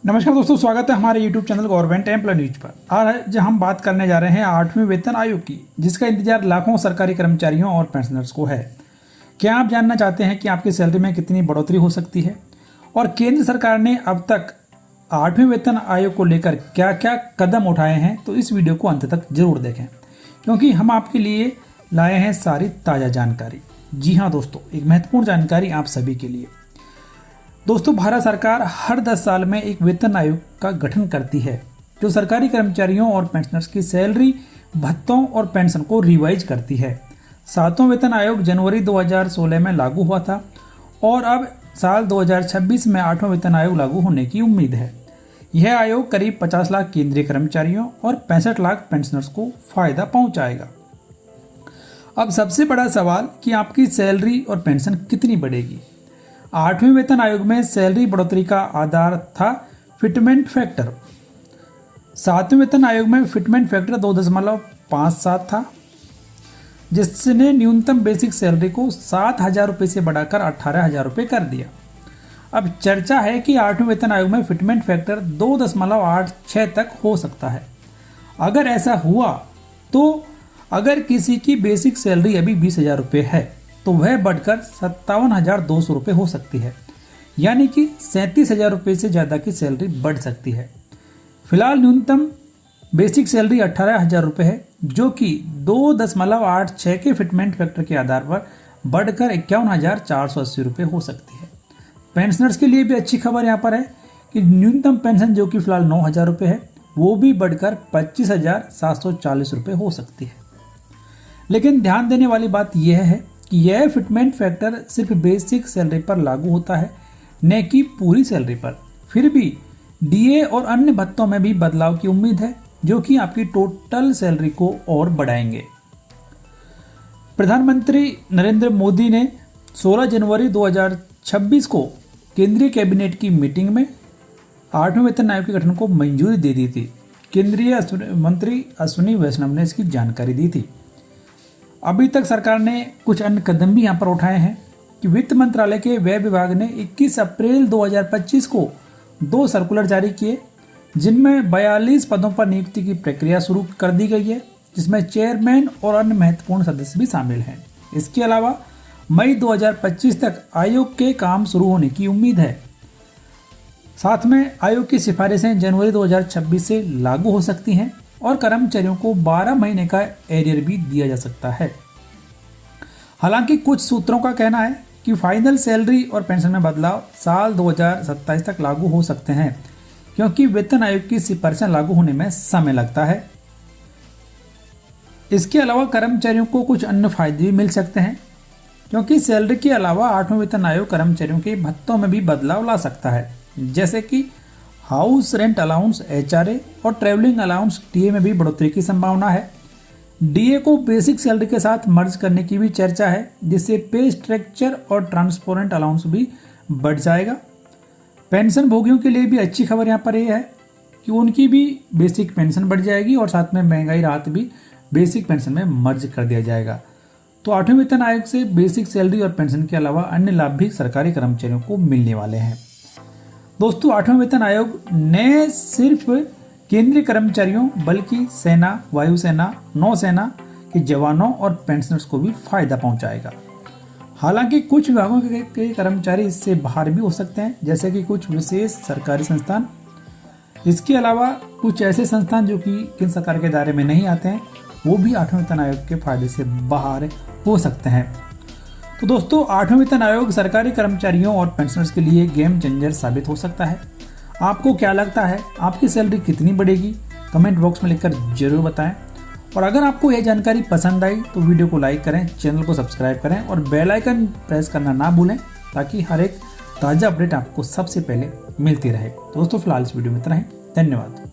नमस्कार दोस्तों, स्वागत है हमारे YouTube channel government employee news पर। आज हम बात करने जा रहे हैं 8वें वेतन आयोग की, जिसका इंतजार लाखों सरकारी कर्मचारियों और पेंशनर्स को है। क्या आप जानना चाहते हैं कि आपकी सैलरी में कितनी बढ़ोतरी हो सकती है और केंद्र सरकार ने अब तक 8वें वेतन आयोग को लेकर क्या क्या कदम उठाए हैं? तो इस वीडियो को अंत तक जरूर देखें, क्योंकि हम आपके लिए लाए हैं सारी ताज़ा जानकारी। जी हाँ दोस्तों, एक महत्वपूर्ण जानकारी आप सभी के लिए। दोस्तों, भारत सरकार हर 10 साल में एक वेतन आयोग का गठन करती है, जो सरकारी कर्मचारियों और पेंशनर्स की सैलरी, भत्तों और पेंशन को रिवाइज करती है। 7वां वेतन आयोग जनवरी 2016 में लागू हुआ था और अब साल 2026 में 8वां वेतन आयोग लागू होने की उम्मीद है। यह आयोग करीब 50 लाख केंद्रीय कर्मचारियों और 65 लाख पेंशनर्स को फायदा पहुंचाएगा। अब सबसे बड़ा सवाल कि आपकी सैलरी और पेंशन कितनी बढ़ेगी। 8वें वेतन आयोग में सैलरी बढ़ोतरी का आधार था फिटमेंट फैक्टर। 7वें वेतन आयोग में फिटमेंट फैक्टर 2.57 था, जिसने न्यूनतम बेसिक सैलरी को 7,000 रुपये से बढ़ाकर 18,000 रुपये कर दिया। अब चर्चा है कि 8वें वेतन आयोग में फिटमेंट फैक्टर 2.86 तक हो सकता है। अगर ऐसा हुआ तो अगर किसी की बेसिक सैलरी अभी 20,000 रुपये है तो वह बढ़कर 57,200 रुपये हो सकती है, यानी कि 37,000 रुपये से ज़्यादा की सैलरी बढ़ सकती है। फिलहाल न्यूनतम बेसिक सैलरी 18,000 रुपये है, जो कि 2.86 के फिटमेंट फैक्टर के आधार पर बढ़कर 51,480 रुपये हो सकती है। पेंशनर्स के लिए भी अच्छी खबर यहाँ पर है कि न्यूनतम पेंशन, जो कि फिलहाल 9,000 रुपये है, वो भी बढ़कर 25,740 रुपये हो सकती है। लेकिन ध्यान देने वाली बात यह है कि यह फिटमेंट फैक्टर सिर्फ बेसिक सैलरी पर लागू होता है, न कि पूरी सैलरी पर। फिर भी डीए और अन्य भत्तों में भी बदलाव की उम्मीद है, जो कि आपकी टोटल सैलरी को और बढ़ाएंगे। प्रधानमंत्री नरेंद्र मोदी ने 16 जनवरी 2026 को केंद्रीय कैबिनेट की मीटिंग में 8वें वेतन आयोग के गठन को मंजूरी दे दी थी। केंद्रीय मंत्री अश्विनी वैष्णव ने इसकी जानकारी दी थी। अभी तक सरकार ने कुछ अन्य कदम भी यहाँ पर उठाए हैं कि वित्त मंत्रालय के व्यय विभाग ने 21 अप्रैल 2025 को 2 सर्कुलर जारी किए, जिनमें 42 पदों पर नियुक्ति की प्रक्रिया शुरू कर दी गई है, जिसमें चेयरमैन और अन्य महत्वपूर्ण सदस्य भी शामिल हैं। इसके अलावा मई 2025 तक आयोग के काम शुरू होने की उम्मीद है। साथ में आयोग की सिफारिशें जनवरी 2026 से लागू हो सकती हैं और कर्मचारियों को 12 महीने का एरियर भी दिया जा सकता है। हालांकि कुछ सूत्रों का कहना है कि फाइनल सैलरी और पेंशन में बदलाव साल 2027 तक लागू हो सकते हैं, क्योंकि वेतन आयोग की सिफारिशें लागू होने में समय लगता है। इसके अलावा कर्मचारियों को कुछ अन्य फायदे भी मिल सकते हैं, क्योंकि सैलरी के अलावा 8वें वेतन आयोग कर्मचारियों के भत्तों में भी बदलाव ला सकता है, जैसे कि हाउस रेंट अलाउंस HRA और ट्रैवलिंग अलाउंस टीए में भी बढ़ोतरी की संभावना है। डीए को बेसिक सैलरी के साथ मर्ज करने की भी चर्चा है, जिससे पे स्ट्रक्चर और ट्रांसपोरेंट अलाउंस भी बढ़ जाएगा। पेंशन भोगियों के लिए भी अच्छी खबर यहाँ पर यह है कि उनकी भी बेसिक पेंशन बढ़ जाएगी और साथ में महंगाई राहत भी बेसिक पेंशन में मर्ज कर दिया जाएगा। तो 8वें वेतन आयोग से बेसिक सैलरी और पेंशन के अलावा अन्य लाभ भी सरकारी कर्मचारियों को मिलने वाले हैं। दोस्तों, 8वां वेतन आयोग न सिर्फ केंद्रीय कर्मचारियों बल्कि सेना, वायुसेना, नौसेना के जवानों और पेंशनर्स को भी फायदा पहुंचाएगा। हालांकि कुछ विभागों के कर्मचारी इससे बाहर भी हो सकते हैं, जैसे कि कुछ विशेष सरकारी संस्थान। इसके अलावा कुछ ऐसे संस्थान जो कि केंद्र सरकार के दायरे में नहीं आते हैं, वो भी 8वें वेतन आयोग के फायदे से बाहर हो सकते हैं। तो दोस्तों, 8वें वेतन आयोग सरकारी कर्मचारियों और पेंशनर्स के लिए गेम चेंजर साबित हो सकता है। आपको क्या लगता है, आपकी सैलरी कितनी बढ़ेगी? कमेंट बॉक्स में लिखकर जरूर बताएं। और अगर आपको यह जानकारी पसंद आई तो वीडियो को लाइक करें, चैनल को सब्सक्राइब करें और बेल आइकन प्रेस करना ना भूलें, ताकि हर एक ताज़ा अपडेट आपको सबसे पहले मिलती रहे। दोस्तों, फिलहाल इस वीडियो में इतना ही। धन्यवाद।